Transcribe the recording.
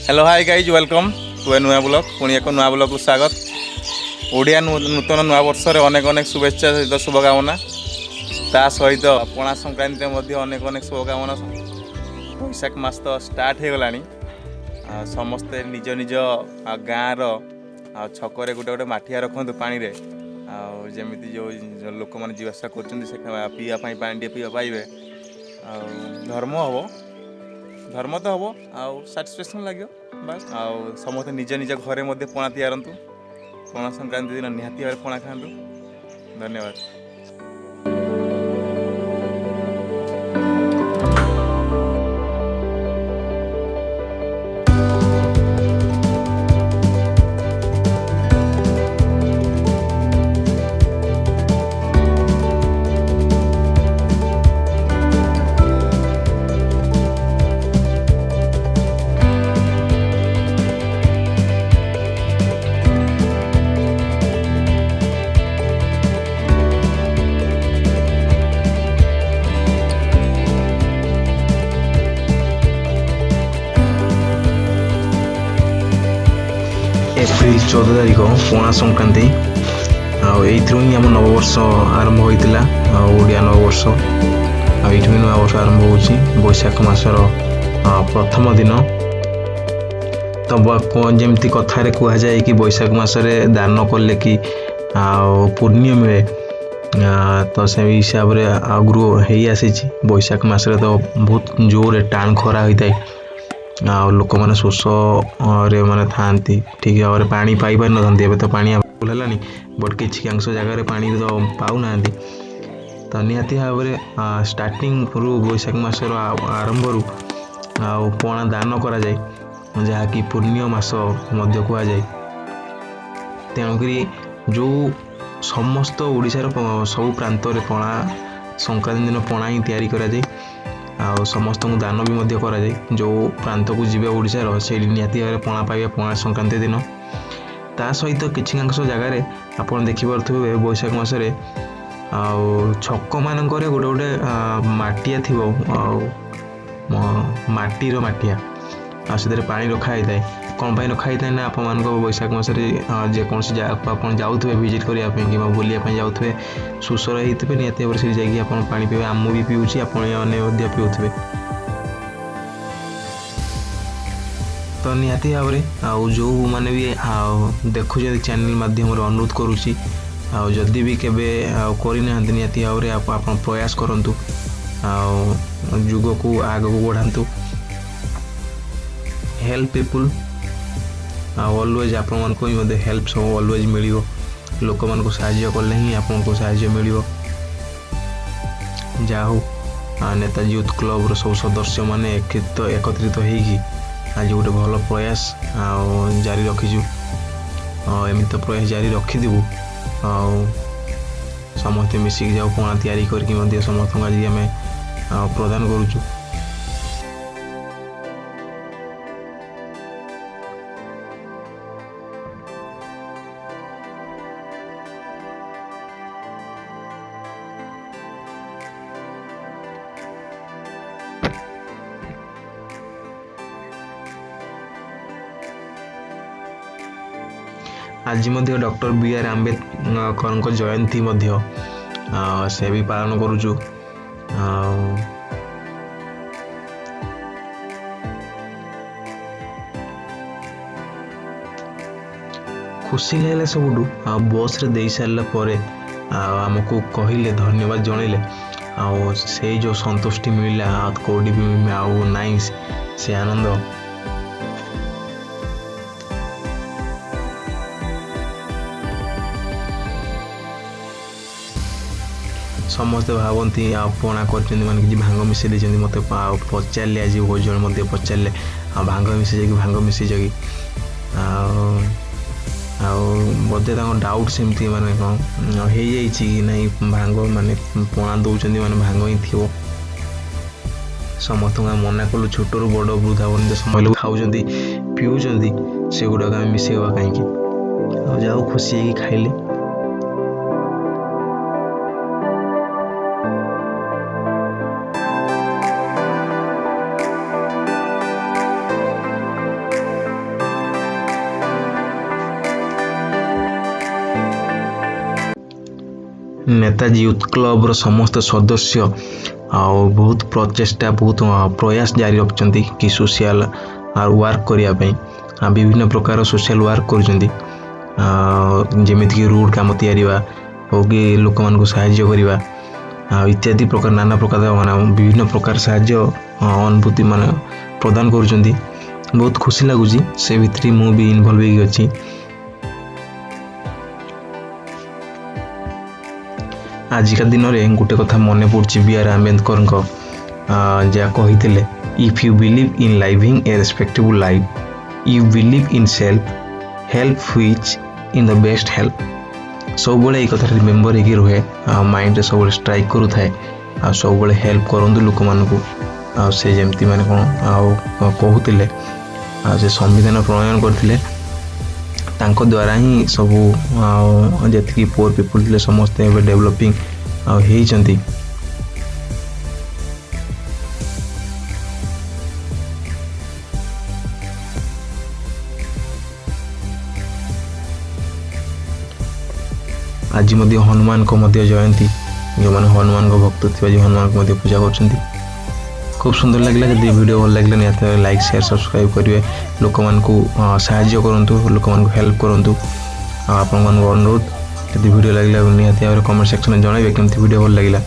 Hello hi guys welcome to a नुआ blog पुणी एक नुआ ब्लॉग को स्वागत। ओडिया नूतन नुआ वर्ष अनेक अनेक शुभेच्छा सहित शुभकामना ता सहित पणा संक्रांति अनेक अनेक शुभकामना। बैसाख मास तो स्टार्ट हो गलानी समस्ते निज निज गाँव छकरे गोटे गोटे माठिया रखु पानी रे जमी जो लोक मैंने जीवासा कर पीवा पानी पीवा पाइबे धर्म हम धर्म तो हम आउ साटिस्फैक्शन लगे बस आउ समस्त निज निज घरे मध्य पणा तैयारतु पणा संक्रांति दिन निहाती भाव पणा खातु। धन्यवाद। एप्रिल 14 तारिख पणा संक्रांति आम नववर्ष आरंभ होता ओडिया नववर्ष ये नुआ वर्ष आरंभ हो बैशाख मासर प्रथम दिन। तो जमती कथार कहुए कि बैशाख मासरे दान कले कि पुण्य मिले तो से हिसाब से आगु हो आसी बैशाख मासरे तो बहुत जोर टाण खरा होता है लोक मैंने शोष रे माने थांती ठीक भाव में पानी पाई पारि न तो पानी अवेलेबल है बट किसी अंश जगह पानी तो पाऊना तो निहाती भाव में स्टार्टिंग रु बैशाख मासर आरंभ रु पणा दान करा जाए जहाँकि पुण्य मास मध्य कहुए तेणुक जो समस्त ओडिशार सब प्रांत में पणा संक्रांति दिन पणा ही तैयारी करा जाए समस्त को दान भी करा जाए जो प्रांत को जीवे ओडिशार से निहाती भाव पणा पाइबा पणा संक्रांति दिन ता सहित किसी अंश जगार आप देखिपे बैशाख मासरे छक मानक गोटे गोटे माटिया थी माटीर माटिया से पानी रखाई थाए कौन पाई रखाई थाए ना आप बैशाख मासरे जेकोसी जगह आप जाऊे विजिट करने कि बुलापी जाऊे सुसर होते निहाती भाव से जाकि आप पानी पीवे आम भी पीऊँगी आपने पीऊे तो निहाती भाव में जो मैंने भी देखुं चैनल माध्यम अनुरोध करुँची जदि भी केवे करना निहाती भाव में आप प्रयास करूँ जुग को आग को बढ़ातु हेल्प पीपुल ऑलवेज आपण हेल्प सब ऑलवेज मिल लोक मान साहाय्य कले ही आपको साहाय्य मिल जाहू नेताजी यूथ क्लब सब सदस्य मैंने एकत्रित होगी आज गोटे भल प्रयास जारी रखीचु एमती प्रयास जारी रखिदेबू समस्ते मिसिक जाऊ पणा तैयारी करके समस्त आज आम प्रदान करुचु। आज डॉक्टर बी.आर. आंबेडकर जयंती से भी पालन करुचु खुशी लगे सबुठू बस रे दे सारा पर आमको कहले धन्यवाद जनइले से जो संतुष्टि मिला कौटी भी नाई से आनंद समस्ते भावती पणा कर मैंने कि भांग मिसई देते मत पचारे आज बहुत जन पचारे भांग मिसई भांग मिसई कि बोधे डाउट सेमती माने कौन हो कि नहीं भांग माने पणा दौरान माने भांग ही थी समस्त मना कलु छोट रू बड़ वृद्धा बन समय खाऊँ पीऊँ से गुड़ाक आम मिसेवा कहीं जाओ खुशी खाइले। ନେତାଜୀ ୟୁଥ୍ କ୍ଲବ୍ର ସମସ୍ତ ସଦସ୍ୟ ଆଉ ବହୁତ ପ୍ରଚେଷ୍ଟା ବହୁତ ପ୍ରୟାସ ଜାରି ରଖିଛନ୍ତି କି ସୋସିଆଲ ୱାର୍କ କରିବା ପାଇଁ ବିଭିନ୍ନ ପ୍ରକାର ସୋସିଆଲ ୱାର୍କ କରୁଛନ୍ତି ଯେମିତିକି ରୋଡ଼ କାମ ତିଆରିବା ହଉ କି ଲୋକମାନଙ୍କୁ ସାହାଯ୍ୟ କରିବା ଇତ୍ୟାଦି ପ୍ରକାର ନାନା ପ୍ରକାର ମାନେ ବିଭିନ୍ନ ପ୍ରକାର ସାହାଯ୍ୟ ଅନୁଭୂତି ମାନେ ପ୍ରଦାନ କରୁଛନ୍ତି। ବହୁତ ଖୁସି ଲାଗୁଛି ସେ ଭିତରେ ମୁଁ ବି ଇନଭଲ୍ଭ ହେଇକି ଅଛି। ଆଜିକା ଦିନରେ ଗୋଟେ କଥା ମନେ ପଡ଼ୁଛି B.R. ଆମ୍ବେଦକରଙ୍କ ଯାହା କହିଥିଲେ, if you believe in living a respectable life you believe in self help which in the best help. ସବୁବେଳେ ଏଇ କଥାଟା ରିମେମ୍ବର ହେଇକି ରୁହେ ମାଇଣ୍ଡରେ ସବୁବେଳେ ଷ୍ଟ୍ରାଇକ୍ କରୁଥାଏ। ଆଉ ସବୁବେଳେ ହେଲ୍ପ କରନ୍ତୁ ଲୋକମାନଙ୍କୁ। ଆଉ ସେ ଯେମିତି ମାନେ କ'ଣ ଆଉ କହୁଥିଲେ ଆଉ ସେ ସମ୍ବିଧାନ ପ୍ରଣୟନ କରିଥିଲେ ତାଙ୍କ ଦ୍ୱାରା ହିଁ ସବୁ ଯେତିକି ପୁଅର୍ ପିପୁଲ୍ ଥିଲେ ସମସ୍ତେ ଏବେ ଡେଭଲପିଂ ହେଇଛନ୍ତି। ଆଜି ମଧ୍ୟ ହନୁମାନଙ୍କ ମଧ୍ୟ ଜୟନ୍ତୀ, ଯେଉଁମାନେ ହନୁମାନଙ୍କ ଭକ୍ତ ଥିବା ଯେ ହନୁମାନଙ୍କୁ ମଧ୍ୟ ପୂଜା କରୁଛନ୍ତି। ଖୁବ୍ ସୁନ୍ଦର ଲାଗିଲା। ଯଦି ଭିଡ଼ିଓ ଭଲ ଲାଗିଲା ନିହାତି ଭାବରେ ଲାଇକ୍ ସେୟାର ସବସ୍କ୍ରାଇବ୍ କରିବେ। ଲୋକମାନଙ୍କୁ ସାହାଯ୍ୟ କରନ୍ତୁ, ଲୋକମାନଙ୍କୁ ହେଲ୍ପ କରନ୍ତୁ। ଆପଣମାନଙ୍କୁ ଅନୁରୋଧ, ଯଦି ଭିଡ଼ିଓ ଲାଗିଲା ନିହାତି ଭାବରେ କମେଣ୍ଟ ସେକ୍ସନରେ ଜଣାଇବେ କେମିତି ଭିଡ଼ିଓ ଭଲ ଲାଗିଲା।